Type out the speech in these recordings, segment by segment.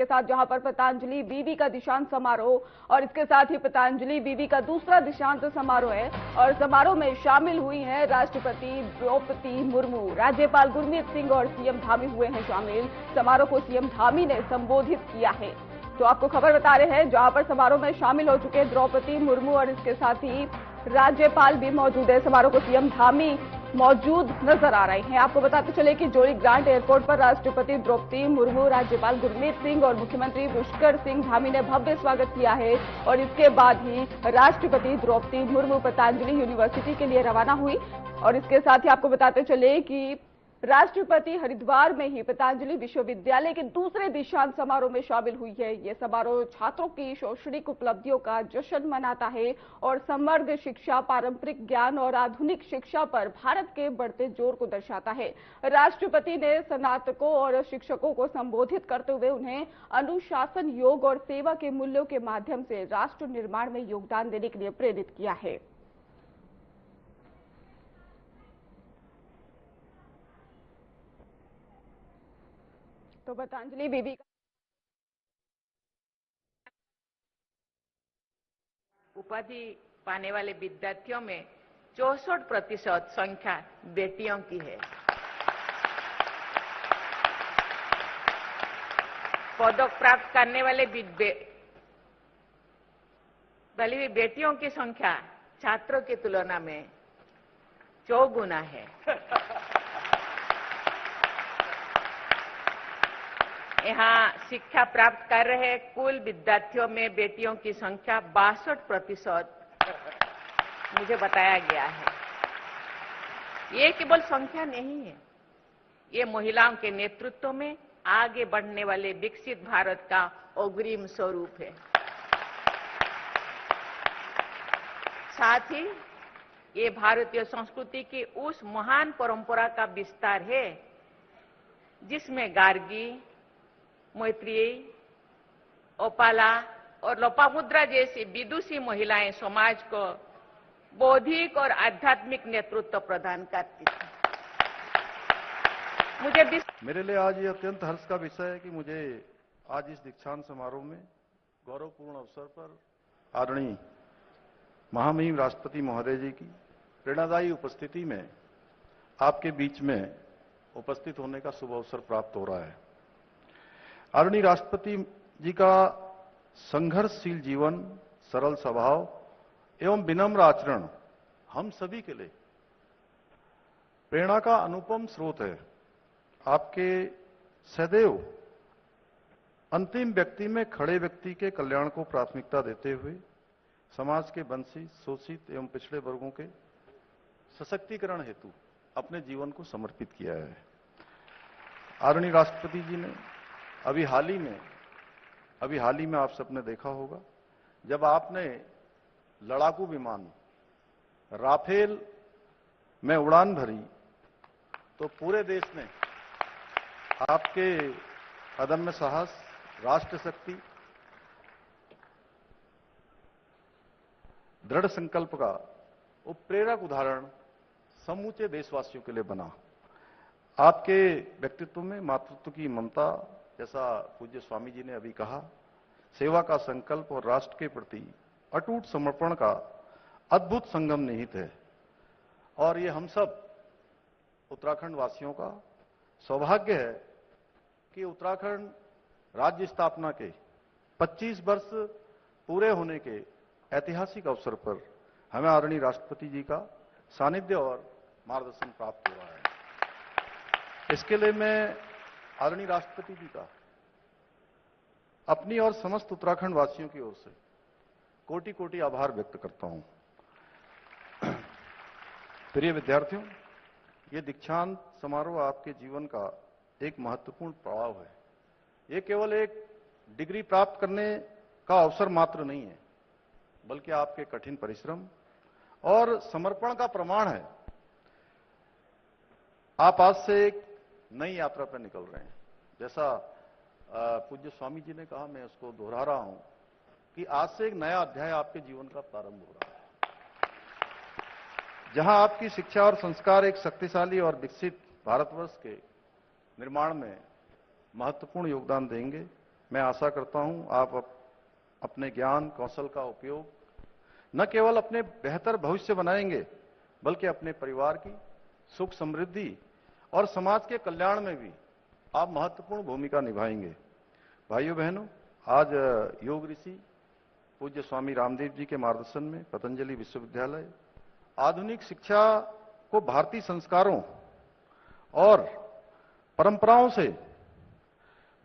इसके साथ जहां पर पतंजलि बीवी का दीक्षांत समारोह और इसके साथ ही पतंजलि बीवी का दूसरा दीक्षांत समारोह है और समारोह में शामिल हुई हैं राष्ट्रपति द्रौपदी मुर्मू, राज्यपाल गुरमीत सिंह और सीएम धामी हुए हैं शामिल। समारोह को सीएम धामी ने संबोधित किया है। तो आपको खबर बता रहे हैं, जहां पर समारोह में शामिल हो चुके द्रौपदी मुर्मू और इसके साथ ही राज्यपाल भी मौजूद है। समारोह को सीएम धामी मौजूद नजर आ रहे हैं। आपको बताते चले कि जोड़ी ग्रांट एयरपोर्ट पर राष्ट्रपति द्रौपदी मुर्मू, राज्यपाल गुरमीत सिंह और मुख्यमंत्री पुष्कर सिंह धामी ने भव्य स्वागत किया है और इसके बाद ही राष्ट्रपति द्रौपदी मुर्मू पतंजलि यूनिवर्सिटी के लिए रवाना हुई। और इसके साथ ही आपको बताते चले कि राष्ट्रपति हरिद्वार में ही पतंजलि विश्वविद्यालय के दूसरे दीक्षांत समारोह में शामिल हुई है। ये समारोह छात्रों की शैक्षणिक उपलब्धियों का जश्न मनाता है और समग्र शिक्षा, पारंपरिक ज्ञान और आधुनिक शिक्षा पर भारत के बढ़ते जोर को दर्शाता है। राष्ट्रपति ने स्नातकों और शिक्षकों को संबोधित करते हुए उन्हें अनुशासन, योग और सेवा के मूल्यों के माध्यम से राष्ट्र निर्माण में योगदान देने के लिए प्रेरित किया है। तो पतंजलि बीवी का उपाधि पाने वाले विद्यार्थियों में 64% संख्या बेटियों की है। पदक प्राप्त करने वाले बेटियों की संख्या छात्रों की तुलना में 4 गुना है। यहाँ शिक्षा प्राप्त कर रहे कुल विद्यार्थियों में बेटियों की संख्या 62% मुझे बताया गया है। ये केवल संख्या नहीं है, ये महिलाओं के नेतृत्व में आगे बढ़ने वाले विकसित भारत का अग्रिम स्वरूप है। साथ ही ये भारतीय संस्कृति की उस महान परंपरा का विस्तार है जिसमें गार्गी, मैत्रेयी, ओपाला और लोपामुद्रा जैसी विदुषी महिलाएं समाज को बौद्धिक और आध्यात्मिक नेतृत्व प्रदान करती थी। मेरे लिए आज ये अत्यंत हर्ष का विषय है कि मुझे आज इस दीक्षांत समारोह में गौरवपूर्ण अवसर पर आदरणीय महामहिम राष्ट्रपति महोदय जी की प्रेरणादायी उपस्थिति में आपके बीच में उपस्थित होने का शुभ अवसर प्राप्त हो रहा है। आदरणीय राष्ट्रपति जी का संघर्षशील जीवन, सरल स्वभाव एवं विनम्र आचरण हम सभी के लिए प्रेरणा का अनुपम स्रोत है। आपके सदैव अंतिम व्यक्ति में खड़े व्यक्ति के कल्याण को प्राथमिकता देते हुए समाज के वंचित, शोषित एवं पिछड़े वर्गों के सशक्तिकरण हेतु अपने जीवन को समर्पित किया है। आदरणीय राष्ट्रपति जी ने अभी हाल ही में आप सबने देखा होगा, जब आपने लड़ाकू विमान राफेल में उड़ान भरी तो पूरे देश ने आपके अदम्य साहस, राष्ट्र शक्ति, दृढ़ संकल्प का प्रेरक उदाहरण समूचे देशवासियों के लिए बना। आपके व्यक्तित्व में मातृत्व की ममता, जैसा पूज्य स्वामी जी ने अभी कहा, सेवा का संकल्प और राष्ट्र के प्रति अटूट समर्पण का अद्भुत संगम निहित है। और ये हम सब उत्तराखंड वासियों का सौभाग्य है कि उत्तराखंड राज्य स्थापना के 25 वर्ष पूरे होने के ऐतिहासिक अवसर पर हमें आदरणीय राष्ट्रपति जी का सानिध्य और मार्गदर्शन प्राप्त हो रहा है। इसके लिए मैं आदरणीय राष्ट्रपति जी का अपनी और समस्त उत्तराखंड वासियों की ओर से कोटि कोटि आभार व्यक्त करता हूं। प्रिय विद्यार्थियों, ये दीक्षांत समारोह आपके जीवन का एक महत्वपूर्ण पड़ाव है। ये केवल एक डिग्री प्राप्त करने का अवसर मात्र नहीं है, बल्कि आपके कठिन परिश्रम और समर्पण का प्रमाण है। आप आज से एक नई यात्रा पर निकल रहे हैं। जैसा पूज्य स्वामी जी ने कहा, मैं उसको दोहरा रहा हूं कि आज से एक नया अध्याय आपके जीवन का प्रारंभ हो रहा है, जहां आपकी शिक्षा और संस्कार एक शक्तिशाली और विकसित भारतवर्ष के निर्माण में महत्वपूर्ण योगदान देंगे मैं आशा करता हूं आप अपने ज्ञान कौशल का उपयोग न केवल अपने बेहतर भविष्य बनाएंगे, बल्कि अपने परिवार की सुख समृद्धि और समाज के कल्याण में भी आप महत्वपूर्ण भूमिका निभाएंगे। भाइयों बहनों, आज योग ऋषि पूज्य स्वामी रामदेव जी के मार्गदर्शन में पतंजलि विश्वविद्यालय आधुनिक शिक्षा को भारतीय संस्कारों और परंपराओं से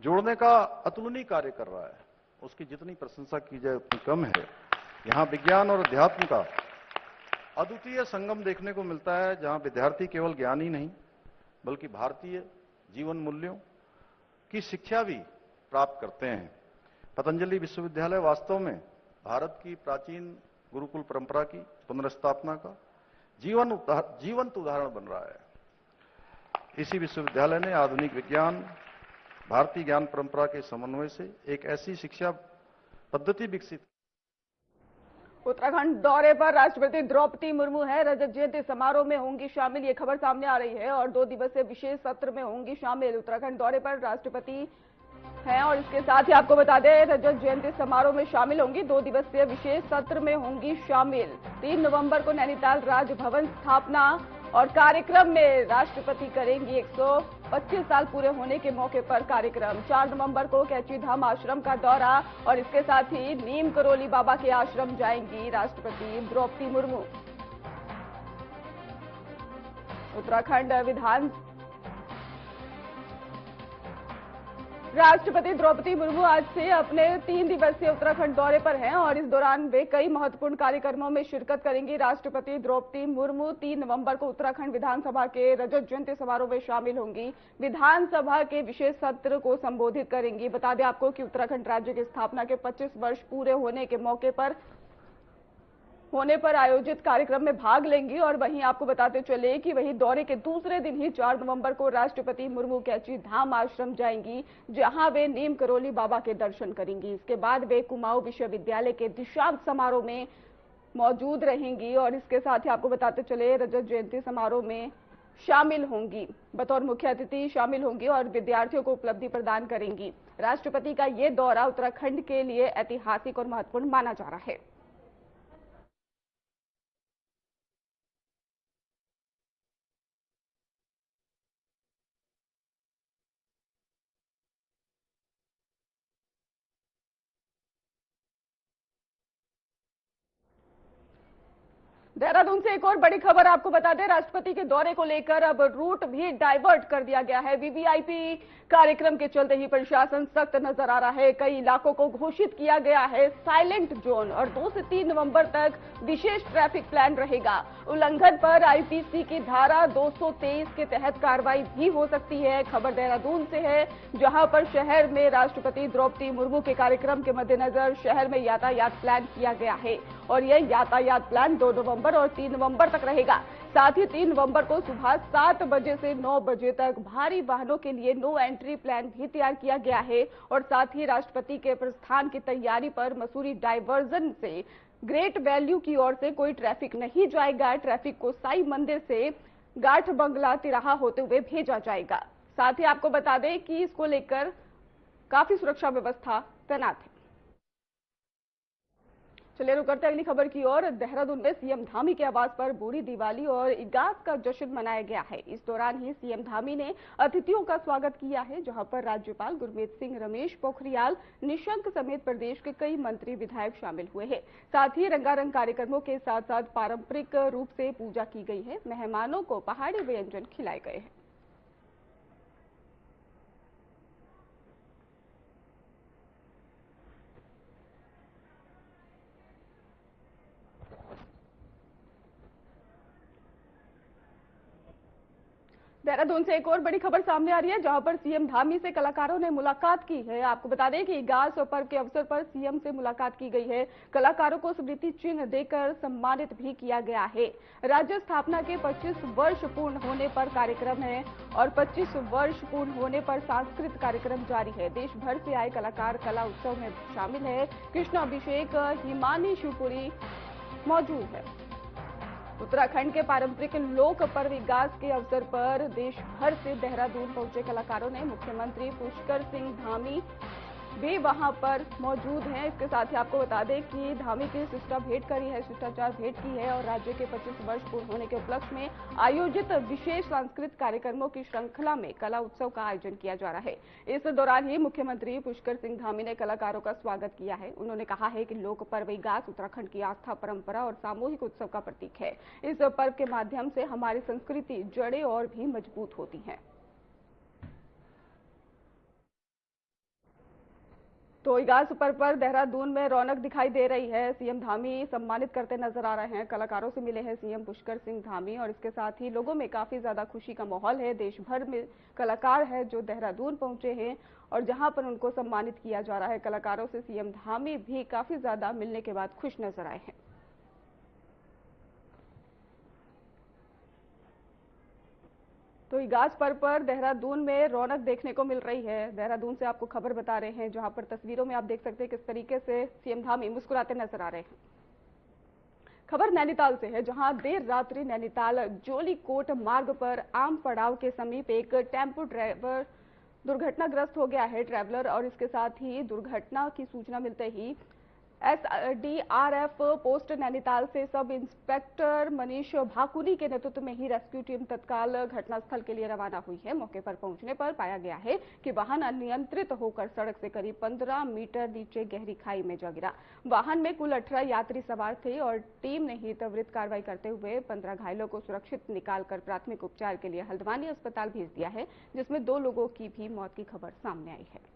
जोड़ने का अतुलनीय कार्य कर रहा है। उसकी जितनी प्रशंसा की जाए उतनी कम है। यहाँ विज्ञान और अध्यात्म का अद्वितीय संगम देखने को मिलता है, जहाँ विद्यार्थी केवल ज्ञान ही नहीं बल्कि भारतीय जीवन मूल्यों की शिक्षा भी प्राप्त करते हैं। पतंजलि विश्वविद्यालय वास्तव में भारत की प्राचीन गुरुकुल परंपरा की पुनर्स्थापना का जीवंत उदाहरण बन रहा है। इसी विश्वविद्यालय ने आधुनिक विज्ञान, भारतीय ज्ञान परंपरा के समन्वय से एक ऐसी शिक्षा पद्धति विकसित। उत्तराखंड दौरे पर राष्ट्रपति द्रौपदी मुर्मू है। रजत जयंती समारोह में होंगी शामिल, ये खबर सामने आ रही है, और 2 दिवसीय विशेष सत्र में होंगी शामिल। उत्तराखंड दौरे पर राष्ट्रपति हैं और इसके साथ ही आपको बता दें रजत जयंती समारोह में शामिल होंगी। 2 दिवसीय विशेष सत्र में होंगी शामिल। 3 नवंबर को नैनीताल राजभवन स्थापना और कार्यक्रम में राष्ट्रपति करेंगी 125 साल पूरे होने के मौके पर कार्यक्रम। 4 नवंबर को कैची धाम आश्रम का दौरा और इसके साथ ही नीम करोली बाबा के आश्रम जाएंगी राष्ट्रपति द्रौपदी मुर्मू। उत्तराखंड राष्ट्रपति द्रौपदी मुर्मू आज से अपने 3 दिवसीय उत्तराखंड दौरे पर हैं और इस दौरान वे कई महत्वपूर्ण कार्यक्रमों में शिरकत करेंगी। राष्ट्रपति द्रौपदी मुर्मू 3 नवंबर को उत्तराखंड विधानसभा के रजत जयंती समारोह में शामिल होंगी। विधानसभा के विशेष सत्र को संबोधित करेंगी। बता दें आपको कि उत्तराखंड राज्य की स्थापना के 25 वर्ष पूरे होने के मौके पर आयोजित कार्यक्रम में भाग लेंगी। और वहीं आपको बताते चले कि वहीं दौरे के दूसरे दिन ही 4 नवंबर को राष्ट्रपति मुर्मू कैची धाम आश्रम जाएंगी, जहां वे नीम करोली बाबा के दर्शन करेंगी। इसके बाद वे कुमाऊं विश्वविद्यालय के दीक्षांत समारोह में मौजूद रहेंगी और इसके साथ ही आपको बताते चले रजत जयंती समारोह में शामिल होंगी, बतौर मुख्य अतिथि शामिल होंगी और विद्यार्थियों को उपलब्धि प्रदान करेंगी। राष्ट्रपति का ये दौरा उत्तराखंड के लिए ऐतिहासिक और महत्वपूर्ण माना जा रहा है। देहरादून से एक और बड़ी खबर आपको बता दें, राष्ट्रपति के दौरे को लेकर अब रूट भी डाइवर्ट कर दिया गया है। वीवीआईपी कार्यक्रम के चलते ही प्रशासन सख्त नजर आ रहा है। कई इलाकों को घोषित किया गया है साइलेंट जोन और 2 से 3 नवंबर तक विशेष ट्रैफिक प्लान रहेगा। उल्लंघन पर आईपीसी की धारा 223 के तहत कार्रवाई भी हो सकती है। खबर देहरादून से है, जहां पर शहर में राष्ट्रपति द्रौपदी मुर्मू के कार्यक्रम के मद्देनजर शहर में यातायात प्लान किया गया है और यह यातायात प्लान 2 नवंबर और 3 नवंबर तक रहेगा। साथ ही 3 नवंबर को सुबह 7 बजे से 9 बजे तक भारी वाहनों के लिए नो एंट्री प्लान भी तैयार किया गया है। और साथ ही राष्ट्रपति के प्रस्थान की तैयारी पर मसूरी डायवर्जन से ग्रेट वैल्यू की ओर से कोई ट्रैफिक नहीं जाएगा। ट्रैफिक को साई मंदिर से गाठ बंगला तिराहा होते हुए भेजा जाएगा। साथ ही आपको बता दें कि इसको लेकर काफी सुरक्षा व्यवस्था तैनात है। चलिए रुक करते अगली खबर की ओर। देहरादून में सीएम धामी के आवास पर बूढ़ी दिवाली और इगास का जश्न मनाया गया है। इस दौरान ही सीएम धामी ने अतिथियों का स्वागत किया है, जहां पर राज्यपाल गुरमीत सिंह, रमेश पोखरियाल निशंक समेत प्रदेश के कई मंत्री विधायक शामिल हुए हैं। साथ ही रंगारंग कार्यक्रमों के साथ साथ पारंपरिक रूप से पूजा की गई है। मेहमानों को पहाड़ी व्यंजन खिलाए गए हैं। देहरादून से एक और बड़ी खबर सामने आ रही है, जहां पर सीएम धामी से कलाकारों ने मुलाकात की है। आपको बता दें कि इगास और पर्व के अवसर पर सीएम से मुलाकात की गई है। कलाकारों को स्मृति चिन्ह देकर सम्मानित भी किया गया है। राज्य स्थापना के 25 वर्ष पूर्ण होने पर कार्यक्रम है और 25 वर्ष पूर्ण होने पर सांस्कृतिक कार्यक्रम जारी है। देश भर से आए कलाकार कला उत्सव में शामिल है। कृष्ण अभिषेक, हिमानी शिवपुरी मौजूद है। उत्तराखंड के पारंपरिक लोक पर्व इगास के अवसर पर देश भर से देहरादून पहुंचे कलाकारों ने मुख्यमंत्री पुष्कर सिंह धामी भी वहां पर मौजूद हैं। इसके साथ ही आपको बता दें कि धामी की शिष्टाचार भेंट की है और राज्य के 25 वर्ष पूर्ण होने के उपलक्ष्य में आयोजित विशेष सांस्कृतिक कार्यक्रमों की श्रृंखला में कला उत्सव का आयोजन किया जा रहा है। इस दौरान ही मुख्यमंत्री पुष्कर सिंह धामी ने कलाकारों का स्वागत किया है। उन्होंने कहा है कि लोक पर्व इगास उत्तराखंड की आस्था, परंपरा और सामूहिक उत्सव का प्रतीक है। इस पर्व के माध्यम से हमारी संस्कृति जड़ें और भी मजबूत होती हैं। तो इगास पर्व पर देहरादून में रौनक दिखाई दे रही है। सीएम धामी सम्मानित करते नजर आ रहे हैं। कलाकारों से मिले हैं सीएम पुष्कर सिंह धामी और इसके साथ ही लोगों में काफी ज्यादा खुशी का माहौल है। देश भर में कलाकार हैं जो देहरादून पहुंचे हैं और जहां पर उनको सम्मानित किया जा रहा है। कलाकारों से सीएम धामी भी काफी ज्यादा मिलने के बाद खुश नजर आए हैं। तो इगास पर्व पर देहरादून में रौनक देखने को मिल रही है। देहरादून से आपको खबर बता रहे हैं, जहां पर तस्वीरों में आप देख सकते हैं किस तरीके से सीएम धामी मुस्कुराते नजर आ रहे हैं। खबर नैनीताल से है, जहां देर रात्रि नैनीताल जोलीकोट मार्ग पर आम पड़ाव के समीप एक टेम्पो ड्राइवर दुर्घटनाग्रस्त हो गया है। ट्रैवलर और इसके साथ ही दुर्घटना की सूचना मिलते ही एसडीआरएफ पोस्ट नैनीताल से सब इंस्पेक्टर मनीष भाकुनी के नेतृत्व में ही रेस्क्यू टीम तत्काल घटनास्थल के लिए रवाना हुई है। मौके पर पहुंचने पर पाया गया है कि वाहन अनियंत्रित होकर सड़क से करीब 15 मीटर नीचे गहरी खाई में जा गिरा। वाहन में कुल 18 यात्री सवार थे और टीम ने ही त्वरित कार्रवाई करते हुए 15 घायलों को सुरक्षित निकालकर प्राथमिक उपचार के लिए हल्द्वानी अस्पताल भेज दिया है, जिसमें 2 लोगों की भी मौत की खबर सामने आई है।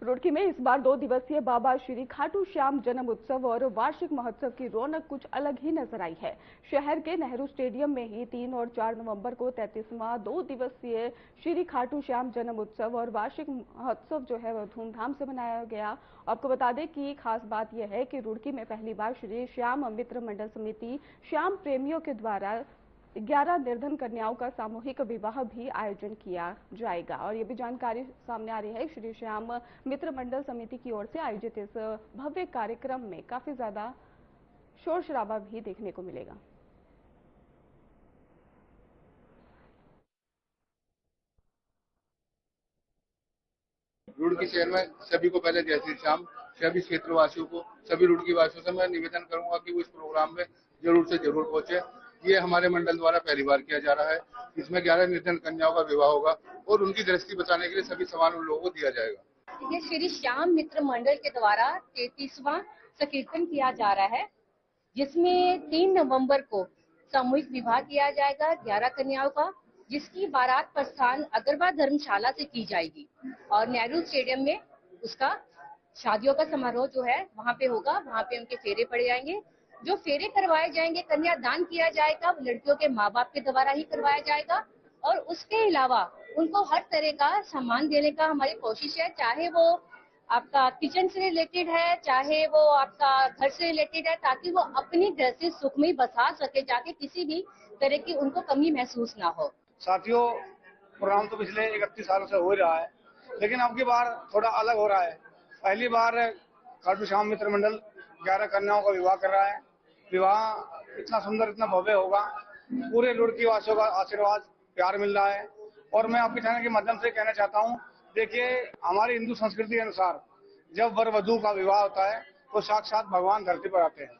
रुड़की में इस बार 2 दिवसीय बाबा श्री खाटू श्याम जन्म उत्सव और वार्षिक महोत्सव की रौनक कुछ अलग ही नजर आई है। शहर के नेहरू स्टेडियम में ही 3 और 4 नवंबर को 33वां 2 दिवसीय श्री खाटू श्याम जन्म उत्सव और वार्षिक महोत्सव जो है वह धूमधाम से मनाया गया। आपको बता दें कि खास बात यह है कि रुड़की में पहली बार श्री श्याम मित्र मंडल समिति श्याम प्रेमियों के द्वारा 11 निर्धन कन्याओं का सामूहिक विवाह भी आयोजन किया जाएगा। और ये भी जानकारी सामने आ रही है, श्री श्याम मित्र मंडल समिति की ओर से आयोजित इस भव्य कार्यक्रम में काफी ज्यादा शोर शराबा भी देखने को मिलेगा। रुड़की शहर में सभी को पहले जय श्री श्याम। सभी क्षेत्रवासियों को, सभी रुड़की वासियों से मैं निवेदन करूंगा कि वो इस प्रोग्राम में जरूर से जरूर पहुंचे। ये हमारे मंडल द्वारा पहली बार किया जा रहा है। इसमें 11 निर्धन कन्याओं का विवाह होगा और उनकी दृष्टि बचाने के लिए सभी सामान उन लोगों को दिया जाएगा। ये श्री श्याम मित्र मंडल के द्वारा 33वां संकीर्तन किया जा रहा है, जिसमें 3 नवंबर को सामूहिक विवाह किया जाएगा 11 कन्याओं का, जिसकी बारात प्रस्थान अग्रवाल धर्मशाला से की जाएगी और नेहरू स्टेडियम में उसका शादियों का समारोह जो है वहाँ पे होगा। वहाँ पे उनके फेरे पड़े जाएंगे। जो फेरे करवाए जाएंगे, कन्यादान किया जाएगा, लड़कियों के माँ बाप के द्वारा ही करवाया जाएगा और उसके अलावा उनको हर तरह का सम्मान देने का हमारी कोशिश है, चाहे वो आपका किचन से रिलेटेड है, चाहे वो आपका घर से रिलेटेड है, ताकि वो अपनी घर से सुखमय बसा सके, जाके किसी भी तरह की उनको कमी महसूस ना हो। साथियों, प्रोग्राम तो पिछले 31 सालों से हो ही रहा है, लेकिन अब की बार थोड़ा अलग हो रहा है। पहली बार खाटू श्याम मित्र मंडल 11 कन्याओं का विवाह कर रहा है। विवाह इतना सुंदर, इतना भव्य होगा। पूरे रुड़की वासियों का आशीर्वाद, प्यार मिल रहा है। और मैं आपके चैनल के माध्यम से कहना चाहता हूँ, देखिए हमारी हिंदू संस्कृति के अनुसार जब वर वधू का विवाह होता है तो साक्षात भगवान धरती पर आते हैं,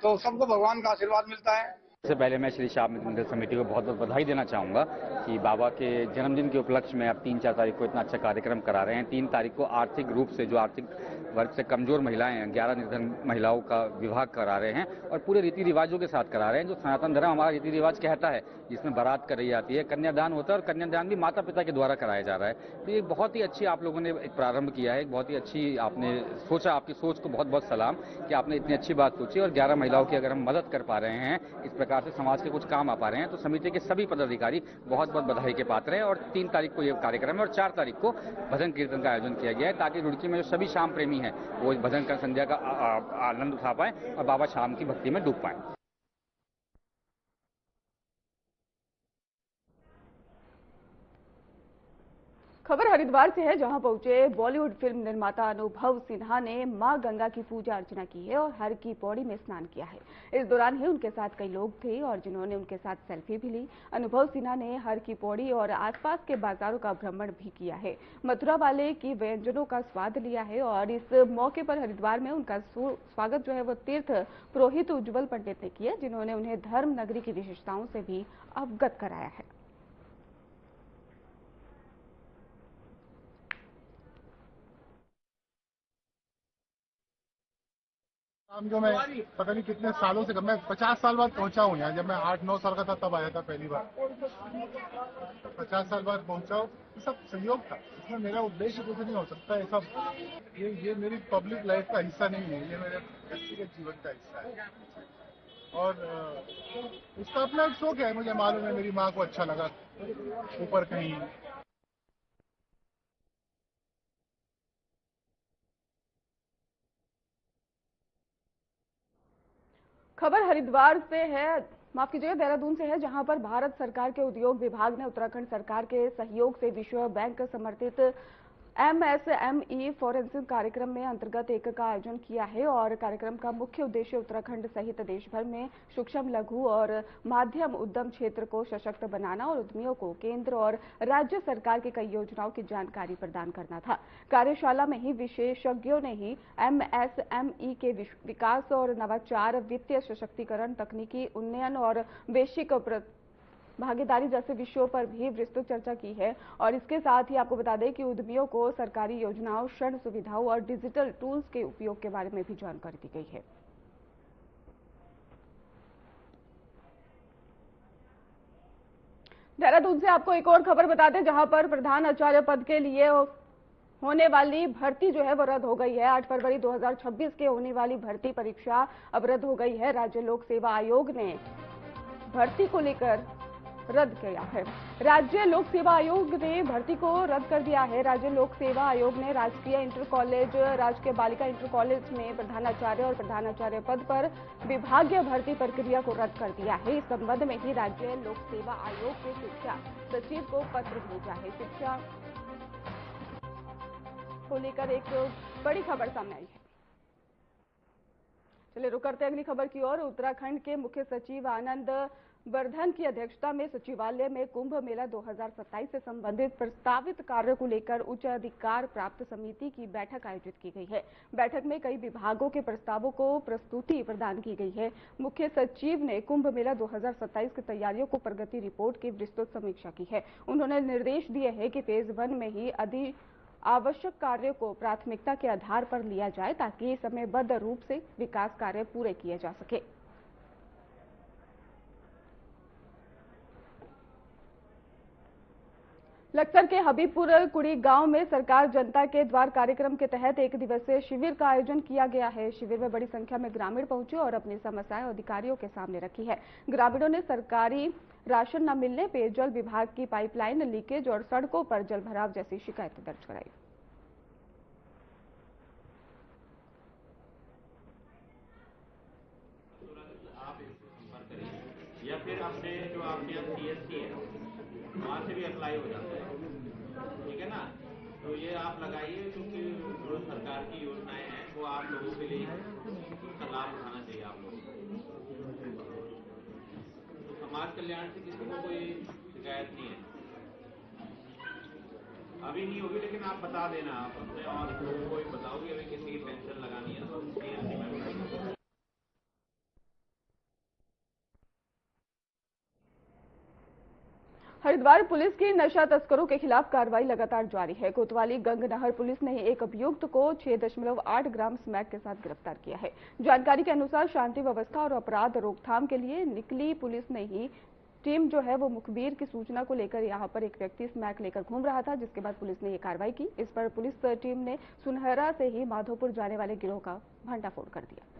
तो सबको भगवान का आशीर्वाद मिलता है। सबसे पहले मैं श्री श्याम मित्र मंडल समिति को बहुत बहुत बधाई देना चाहूँगा कि बाबा के जन्मदिन के उपलक्ष्य में अब 3-4 तारीख को इतना अच्छा कार्यक्रम करा रहे हैं। 3 तारीख को आर्थिक रूप से जो आर्थिक वर्ग से कमजोर महिलाएं हैं, 11 निर्धन महिलाओं का विवाह करा रहे हैं और पूरे रीति रिवाजों के साथ करा रहे हैं, जो सनातन धर्म हमारा रीति रिवाज कहता है, जिसमें बारात कराई जाती है, कन्यादान होता है और कन्यादान भी माता पिता के द्वारा कराया जा रहा है। तो ये बहुत ही अच्छी आप लोगों ने एक प्रारंभ किया है, बहुत ही अच्छी आपने सोचा। आपकी सोच को बहुत बहुत सलाम कि आपने इतनी अच्छी बात सोची और 11 महिलाओं की अगर हम मदद कर पा रहे हैं, इस प्रकार से समाज के कुछ काम आ पा रहे हैं, तो समिति के सभी पदाधिकारी बहुत बहुत बधाई के पात्र हैं। और 3 तारीख को ये कार्यक्रम है और 4 तारीख को भजन कीर्तन का आयोजन किया गया है, ताकि रुड़की में जो सभी श्याम प्रेमी हैं वो भजन का संध्या का आनंद उठा पाएं और बाबा श्याम की भक्ति में डूब पाएं। खबर हरिद्वार से है, जहां पहुंचे बॉलीवुड फिल्म निर्माता अनुभव सिन्हा ने मां गंगा की पूजा अर्चना की है और हर की पौड़ी में स्नान किया है। इस दौरान ही उनके साथ कई लोग थे और जिन्होंने उनके साथ सेल्फी भी ली। अनुभव सिन्हा ने हर की पौड़ी और आसपास के बाजारों का भ्रमण भी किया है, मथुरा वाले की व्यंजनों का स्वाद लिया है और इस मौके पर हरिद्वार में उनका स्वागत जो है वो तीर्थ पुरोहित उज्जवल पंडित ने किया, जिन्होंने उन्हें धर्म नगरी की विशेषताओं से भी अवगत कराया है। जो मैं पता नहीं कितने सालों से, मैं 50 साल बाद पहुंचा हूँ यहाँ। जब मैं 8-9 साल का था तब आया था पहली बार। 50 साल बाद पहुंचा हूँ। ये सब संयोग था, इसमें मेरा उद्देश्य कुछ नहीं हो सकता। ये सब ये मेरी पब्लिक लाइफ का हिस्सा नहीं है, ये मेरे व्यक्तिगत जीवन का हिस्सा है और उसका अपना एक शौक है। मुझे मालूम है मेरी माँ को अच्छा लगा ऊपर कहीं। खबर हरिद्वार से है, माफ कीजिएगा देहरादून से है, जहां पर भारत सरकार के उद्योग विभाग ने उत्तराखंड सरकार के सहयोग से विश्व बैंक समर्थित MSME फॉरेंसिक कार्यक्रम में अंतर्गत एक का आयोजन किया है और कार्यक्रम का मुख्य उद्देश्य उत्तराखंड सहित देश भर में सूक्ष्म, लघु और माध्यम उद्यम क्षेत्र को सशक्त बनाना और उद्यमियों को केंद्र और राज्य सरकार की कई योजनाओं की जानकारी प्रदान करना था। कार्यशाला में ही विशेषज्ञों ने ही MSME के विकास और नवाचार, वित्तीय सशक्तिकरण, तकनीकी उन्नयन और वैश्विक भागीदारी जैसे विषयों पर भी विस्तृत चर्चा की है और इसके साथ ही आपको बता दें कि उद्यमियों को सरकारी योजनाओं, ऋण सुविधाओं और डिजिटल टूल्स के उपयोग के बारे में भी जानकारी दी गई है। देहरादून से आपको एक और खबर बता दें, जहां पर प्रधान आचार्य पद के लिए होने वाली भर्ती जो है वो रद्द हो गई है। 8 फरवरी 2026 के होने वाली भर्ती परीक्षा अब रद्द हो गई है। राज्य लोक सेवा आयोग ने भर्ती को लेकर रद्द किया है। राज्य लोक सेवा आयोग ने भर्ती को रद्द कर दिया है। राज्य लोक सेवा आयोग ने राजकीय इंटर कॉलेज, राजकीय बालिका इंटर कॉलेज में प्रधानाचार्य और प्रधानाचार्य पद पर विभागीय भर्ती प्रक्रिया को रद्द कर दिया है। इस संबंध में ही राज्य लोक सेवा आयोग के शिक्षा सचिव को पत्र भेजा है। शिक्षा को लेकर एक बड़ी खबर सामने आई है। चलिए रुक करते अगली खबर की ओर। उत्तराखंड के मुख्य सचिव आनंद वर्धन की अध्यक्षता में सचिवालय में कुंभ मेला 2027 से संबंधित प्रस्तावित कार्य को लेकर उच्च अधिकार प्राप्त समिति की बैठक आयोजित की गई है। बैठक में कई विभागों के प्रस्तावों को प्रस्तुति प्रदान की गई है। मुख्य सचिव ने कुंभ मेला 2027 की तैयारियों को प्रगति रिपोर्ट की विस्तृत समीक्षा की है। उन्होंने निर्देश दिए हैं कि फेज 1 में ही आवश्यक कार्यों को प्राथमिकता के आधार पर लिया जाए ताकि समयबद्ध रूप से विकास कार्य पूरे किए जा सके। लक्सर के हबीबपुर कुड़ी गांव में सरकार जनता के द्वार कार्यक्रम के तहत एक दिवसीय शिविर का आयोजन किया गया है। शिविर में बड़ी संख्या में ग्रामीण पहुंचे और अपनी समस्याएं अधिकारियों के सामने रखी है। ग्रामीणों ने सरकारी राशन न मिलने, पेयजल विभाग की पाइपलाइन लीकेज और सड़कों पर जलभराव जैसी शिकायतें दर्ज कराई। या फिर अपने जो आपके यहाँ CSC है वहाँ से भी अप्लाई हो जाता है, ठीक है ना। तो ये आप लगाइए क्योंकि जो सरकार की योजनाएं हैं वो आप लोगों के लिए उसका लाभ उठाना चाहिए आप लोगों को। तो समाज कल्याण से किसी को कोई शिकायत नहीं है, अभी नहीं होगी, लेकिन आप बता देना, आप अपने और लोगों को भी बताओगे अभी किसी की पेंशन लगानी है तो CSC में बताइए। हरिद्वार पुलिस की नशा तस्करों के खिलाफ कार्रवाई लगातार जारी है। कोतवाली गंगनहर पुलिस ने एक अभियुक्त को 6.8 ग्राम स्मैक के साथ गिरफ्तार किया है। जानकारी के अनुसार शांति व्यवस्था और अपराध रोकथाम के लिए निकली पुलिस ने ही टीम जो है वो मुखबिर की सूचना को लेकर यहां पर एक व्यक्ति स्मैक लेकर घूम रहा था, जिसके बाद पुलिस ने ये कार्रवाई की। इस पर पुलिस टीम ने सुनहरा से ही माधोपुर जाने वाले गिरोह का भंडाफोड़ कर दिया।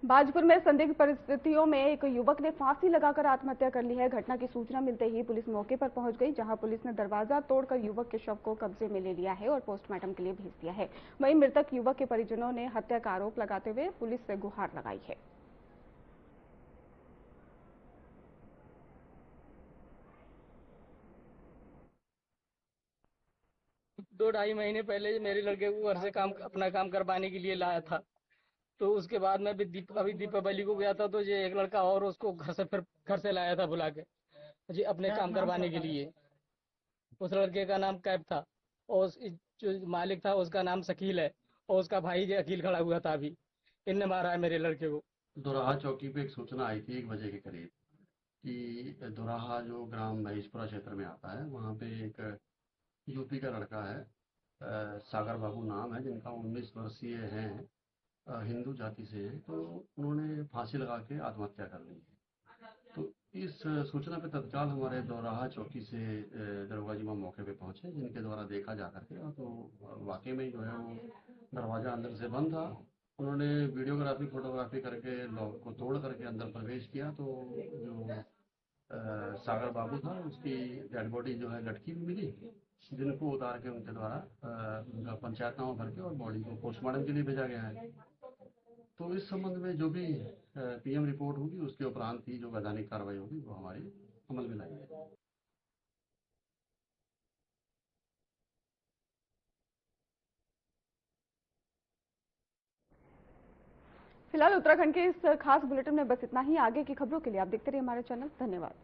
भाजपुर में संदिग्ध परिस्थितियों में एक युवक ने फांसी लगाकर आत्महत्या कर ली है। घटना की सूचना मिलते ही पुलिस मौके पर पहुंच गई, जहां पुलिस ने दरवाजा तोड़कर युवक के शव को कब्जे में ले लिया है और पोस्टमार्टम के लिए भेज दिया है। वहीं मृतक युवक के परिजनों ने हत्या का आरोप लगाते हुए पुलिस से गुहार लगाई है। 2-2.5 महीने पहले मेरे लड़के को घर से अपना काम करवाने के लिए लाया था। तो उसके बाद मैं भी अभी दीपावली को गया था, तो ये एक लड़का और उसको घर से लाया था बुला के जी अपने काम करवाने के लिए। उस लड़के का नाम कैब था और जो मालिक था उसका नाम शकील है और उसका भाई जो अकील खड़ा हुआ था। अभी इनने मारा है मेरे लड़के को। दोराहा चौकी पे एक सूचना आई थी 1 बजे के करीब कि दोराहा जो ग्राम महेशपुरा क्षेत्र में आता है, वहाँ पे एक यूपी का लड़का है, सागर बाबू नाम है, जिनका 19 वर्षीय है, हिंदू जाति से हैं, तो उन्होंने फांसी लगा के आत्महत्या कर ली है। तो इस सूचना पे तत्काल हमारे दोराहा चौकी से दरोगा जी वहाँ मौके पे पहुंचे, जिनके द्वारा देखा जा करके, तो वाकई में जो है वो दरवाजा अंदर से बंद था। उन्होंने वीडियोग्राफी फोटोग्राफी करके लॉक को तोड़ करके अंदर प्रवेश किया, तो जो सागर बाबू था उसकी डेड बॉडी जो है लटकी हुई मिली, जिनको उतार के उनके द्वारा उनका पंचायतनामा भर के और बॉडी को पोस्टमार्टम के लिए भेजा गया है। तो इस संबंध में जो भी पीएम रिपोर्ट होगी उसके उपरांत ही जो वैधानिक कार्रवाई होगी वो हमारी अमल में लाई जाएगी। फिलहाल उत्तराखंड के इस खास बुलेटिन में बस इतना ही। आगे की खबरों के लिए आप देखते रहिए हमारा चैनल। धन्यवाद।